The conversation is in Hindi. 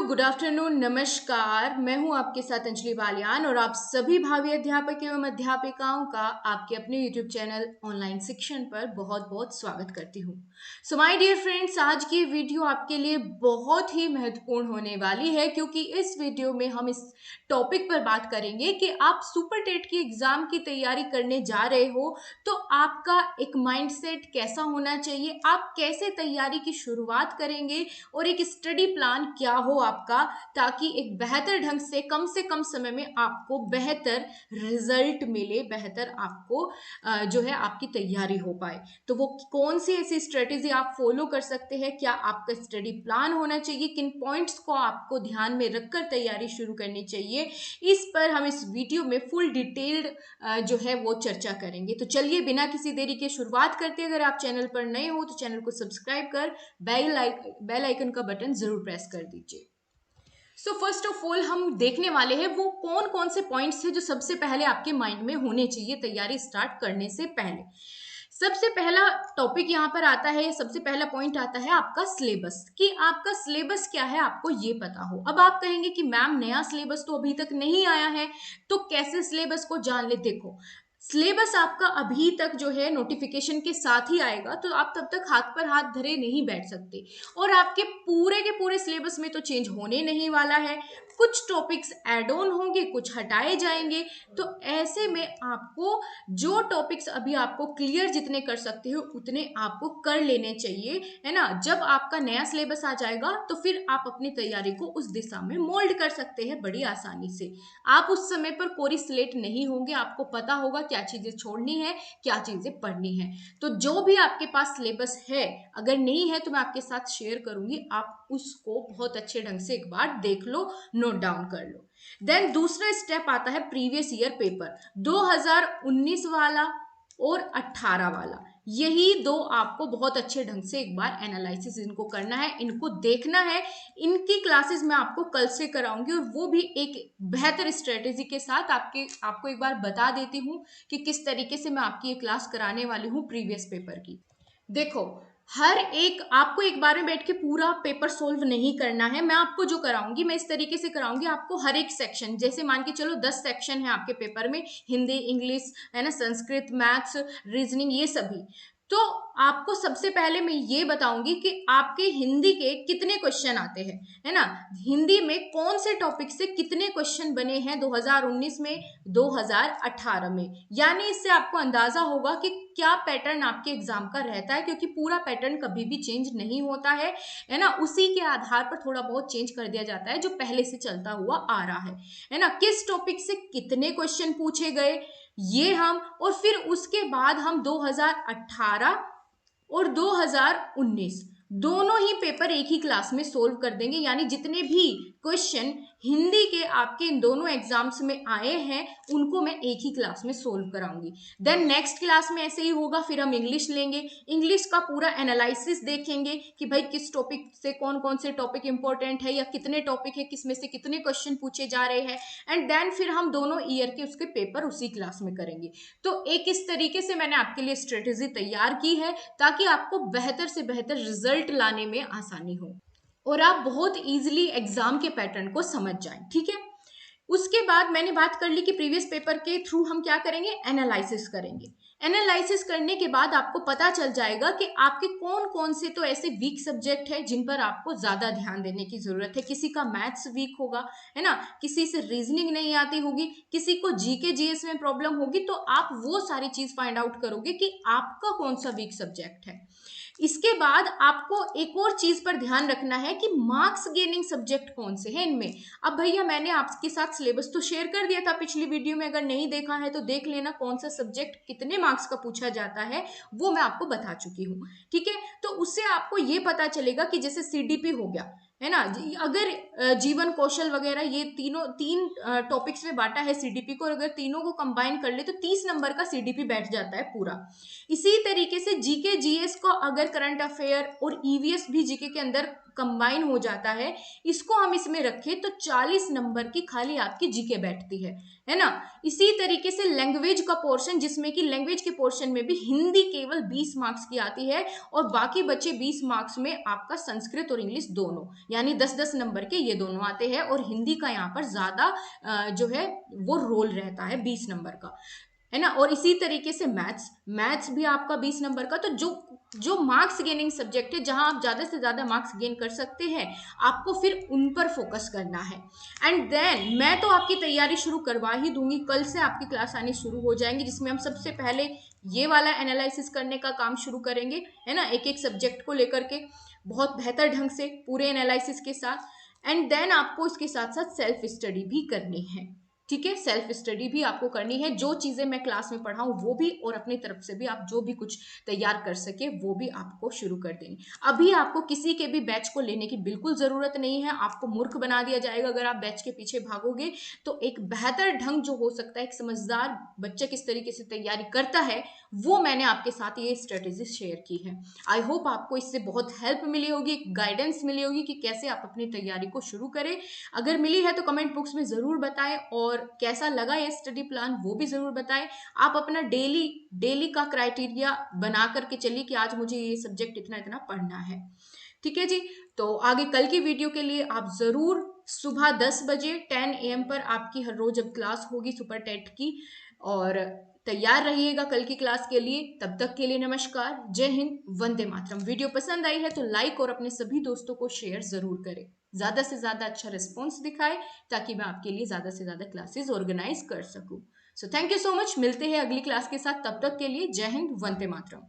गुड आफ्टरनून, नमस्कार। मैं हूं आपके साथ अंजलि बालियान और आप सभी भावी अध्यापक एवं अध्यापिकाओं का आपके अपने यूट्यूब चैनल ऑनलाइन शिक्षण पर बहुत बहुत स्वागत करती हूं। सो माय डियर फ्रेंड्स, आज की वीडियो आपके लिए बहुत ही महत्वपूर्ण होने वाली है क्योंकि इस वीडियो में हम इस टॉपिक पर बात करेंगे कि आप सुपर टेट की एग्जाम की तैयारी करने जा रहे हो तो आपका एक माइंडसेट कैसा होना चाहिए, आप कैसे तैयारी की शुरुआत करेंगे और एक स्टडी प्लान क्या हो आपका, ताकि एक बेहतर ढंग से कम समय में आपको बेहतर रिजल्ट मिले, बेहतर आपको जो है आपकी तैयारी हो पाए। तो वो कौन सी ऐसी स्ट्रेटेजी आप फॉलो कर सकते हैं, क्या आपका स्टडी प्लान होना चाहिए, किन पॉइंट्स को आपको ध्यान में रखकर तैयारी शुरू करनी चाहिए, इस पर हम इस वीडियो में फुल डिटेल्ड जो है वो चर्चा करेंगे। तो चलिए बिना किसी देरी के शुरुआत करते हैं। अगर आप चैनल पर नए हो तो चैनल को सब्सक्राइब कर बेल आइकन का बटन जरूर प्रेस कर दीजिए। सो फर्स्ट ऑफ ऑल हम देखने वाले हैं वो कौन कौन से पॉइंट्स हैं जो सबसे पहले आपके माइंड में होने चाहिए तैयारी स्टार्ट करने से पहले। सबसे पहला टॉपिक यहाँ पर आता है, सबसे पहला पॉइंट आता है आपका सिलेबस, कि आपका सिलेबस क्या है आपको ये पता हो। अब आप कहेंगे कि मैम नया सिलेबस तो अभी तक नहीं आया है, तो कैसे सिलेबस को जान ले। देखो, सिलेबस आपका अभी तक जो है नोटिफिकेशन के साथ ही आएगा, तो आप तब तक हाथ पर हाथ धरे नहीं बैठ सकते और आपके पूरे के पूरे सिलेबस में तो चेंज होने नहीं वाला है। कुछ टॉपिक्स ऐड ऑन होंगे, कुछ हटाए जाएंगे। तो ऐसे में आपको जो टॉपिक्स अभी आपको क्लियर जितने कर सकते हो उतने आपको कर लेने चाहिए, है ना। जब आपका नया सिलेबस आ जाएगा तो फिर आप अपनी तैयारी को उस दिशा में मोल्ड कर सकते हैं बड़ी आसानी से। आप उस समय पर कोरी स्लेट नहीं होंगे, आपको पता होगा क्या चीजें छोड़नी है, क्या चीजें पढ़नी है। तो जो भी आपके पास सिलेबस है, अगर नहीं है तो मैं आपके साथ शेयर करूंगी, आप उसको बहुत अच्छे ढंग से एक बार देख लो, नोट डाउन कर लो। देन दूसरा स्टेप आता है प्रीवियस ईयर पेपर 2019 वाला और 18 वाला। यही दो आपको बहुत अच्छे ढंग से एक बार एनालिसिस इनको करना है, इनको देखना है। इनकी क्लासेस मैं आपको कल से कराऊंगी और वो भी एक बेहतर स्ट्रेटेजी के साथ आपको एक बार बता देती हूँ कि किस तरीके से मैं आपकी ये क्लास कराने वाली हूँ प्रीवियस पेपर की। देखो, हर एक आपको एक बार में बैठ के पूरा पेपर सोल्व नहीं करना है। मैं आपको जो कराऊंगी मैं इस तरीके से कराऊंगी, आपको हर एक सेक्शन, जैसे मान के चलो 10 सेक्शन है आपके पेपर में, हिंदी, इंग्लिश, है ना, संस्कृत, मैथ्स, रीजनिंग, ये सभी। तो आपको सबसे पहले मैं ये बताऊंगी कि आपके हिंदी के कितने क्वेश्चन आते हैं, है ना। हिंदी में कौन से टॉपिक से कितने क्वेश्चन बने हैं 2019 में, 2018 में, यानी इससे आपको अंदाजा होगा कि क्या पैटर्न आपके एग्जाम का रहता है, क्योंकि पूरा पैटर्न कभी भी चेंज नहीं होता है ना। उसी के आधार पर थोड़ा बहुत चेंज कर दिया जाता है जो पहले से चलता हुआ आ रहा है ना। किस टॉपिक से कितने क्वेश्चन पूछे गए ये हम, और फिर उसके बाद हम 2018 और 2019 दोनों ही पेपर एक ही क्लास में सोल्व कर देंगे, यानी जितने भी क्वेश्चन हिंदी के आपके इन दोनों एग्जाम्स में आए हैं उनको मैं एक ही क्लास में सोल्व कराऊंगी। देन नेक्स्ट क्लास में ऐसे ही होगा, फिर हम इंग्लिश लेंगे, इंग्लिश का पूरा एनालिसिस देखेंगे कि भाई किस टॉपिक से कौन कौन से टॉपिक इंपॉर्टेंट है या कितने टॉपिक है, किस में से कितने क्वेश्चन पूछे जा रहे हैं, एंड देन फिर हम दोनों ईयर के उसके पेपर उसी क्लास में करेंगे। तो एक इस तरीके से मैंने आपके लिए स्ट्रेटेजी तैयार की है ताकि आपको बेहतर से बेहतर रिजल्ट लाने में आसानी हो और आप बहुत इजीली एग्जाम के पैटर्न को समझ जाएं, ठीक है। उसके बाद मैंने बात कर ली कि प्रीवियस पेपर के थ्रू हम क्या करेंगे, एनालिसिस करेंगे। एनालिसिस करने के बाद आपको पता चल जाएगा कि आपके कौन कौन से तो ऐसे वीक सब्जेक्ट है जिन पर आपको ज्यादा ध्यान देने की जरूरत है। किसी का मैथ्स वीक होगा, है ना, किसी से रीजनिंग नहीं आती होगी, किसी को जीके जीएस में प्रॉब्लम होगी, तो आप वो सारी चीज फाइंड आउट करोगे कि आपका कौन सा वीक सब्जेक्ट है। इसके बाद आपको एक और चीज पर ध्यान रखना है कि मार्क्स गेनिंग सब्जेक्ट कौन से हैं इनमें। अब भैया मैंने आपके साथ सिलेबस तो शेयर कर दिया था पिछली वीडियो में, अगर नहीं देखा है तो देख लेना, कौन सा सब्जेक्ट कितने मार्क्स का पूछा जाता है वो मैं आपको बता चुकी हूँ, ठीक है। तो उससे आपको ये पता चलेगा कि जैसे सीडीपी हो गया, है ना, अगर जीवन कौशल वगैरह ये तीन टॉपिक्स में बांटा है सीडीपी को, और अगर तीनों को कंबाइन कर ले तो 30 नंबर का सीडीपी बैठ जाता है पूरा। इसी तरीके से जीके जीएस को अगर अगर करंट अफेयर और ईवीएस भी जीके के अंदर कंबाइन हो जाता है, इसको हम इसमें रखें तो 40 नंबर की खाली आपकी जीके बैठती है ना। इसी तरीके से लैंग्वेज का पोर्शन, जिसमें कि लैंग्वेज के पोर्शन में भी हिंदी केवल 20 मार्क्स की आती है और बाकी बचे 20 मार्क्स में आपका संस्कृत और इंग्लिश दोनों, यानी 10-10 नंबर के ये दोनों आते हैं और हिंदी का यहाँ पर ज्यादा जो है वो रोल रहता है 20 नंबर का, है ना। और इसी तरीके से मैथ्स भी आपका 20 नंबर का। तो जो जो मार्क्स गेनिंग सब्जेक्ट है, जहां आप ज्यादा से ज्यादा मार्क्स गेन कर सकते हैं, आपको फिर उन पर फोकस करना है। एंड देन मैं तो आपकी तैयारी शुरू करवा ही दूंगी, कल से आपकी क्लास आनी शुरू हो जाएंगी, जिसमें हम सबसे पहले ये वाला एनालिसिस करने का काम शुरू करेंगे, है ना, एक एक सब्जेक्ट को लेकर के बहुत बेहतर ढंग से पूरे एनालिसिस के साथ। एंड देन आपको इसके साथ साथ सेल्फ स्टडी भी करनी है, ठीक है। सेल्फ स्टडी भी आपको करनी है, जो चीजें मैं क्लास में पढ़ाऊं वो भी, और अपनी तरफ से भी आप जो भी कुछ तैयार कर सके वो भी आपको शुरू कर देंगे। अभी आपको किसी के भी बैच को लेने की बिल्कुल जरूरत नहीं है, आपको मूर्ख बना दिया जाएगा अगर आप बैच के पीछे भागोगे। तो एक बेहतर ढंग जो हो सकता है, एक समझदार बच्चा किस तरीके से तैयारी करता है, वो मैंने आपके साथ ये स्ट्रेटेजी शेयर की है। आई होप आपको इससे बहुत हेल्प मिली होगी, गाइडेंस मिली होगी कि कैसे आप अपनी तैयारी को शुरू करें। अगर मिली है तो कमेंट बॉक्स में जरूर बताएं, और कैसा लगा ये स्टडी प्लान वो भी जरूर बताएं। आप अपना डेली का क्राइटेरिया बना करके चलिए कि आज मुझे ये सब्जेक्ट इतना इतना पढ़ना है, ठीक है जी। तो आगे कल की वीडियो के लिए आप जरूर सुबह 10 बजे 10 AM पर आपकी हर रोज अब क्लास होगी सुपर टेट की, और तैयार रहिएगा कल की क्लास के लिए। तब तक के लिए नमस्कार, जय हिंद, वंदे मातरम। वीडियो पसंद आई है तो लाइक और अपने सभी दोस्तों को शेयर जरूर करें, ज्यादा से ज्यादा अच्छा रिस्पॉन्स दिखाए, ताकि मैं आपके लिए ज्यादा से ज्यादा क्लासेस ऑर्गेनाइज कर सकूं। So thank you so much, मिलते हैं अगली क्लास के साथ, तब तक के लिए जय हिंद, वंदे मातरम।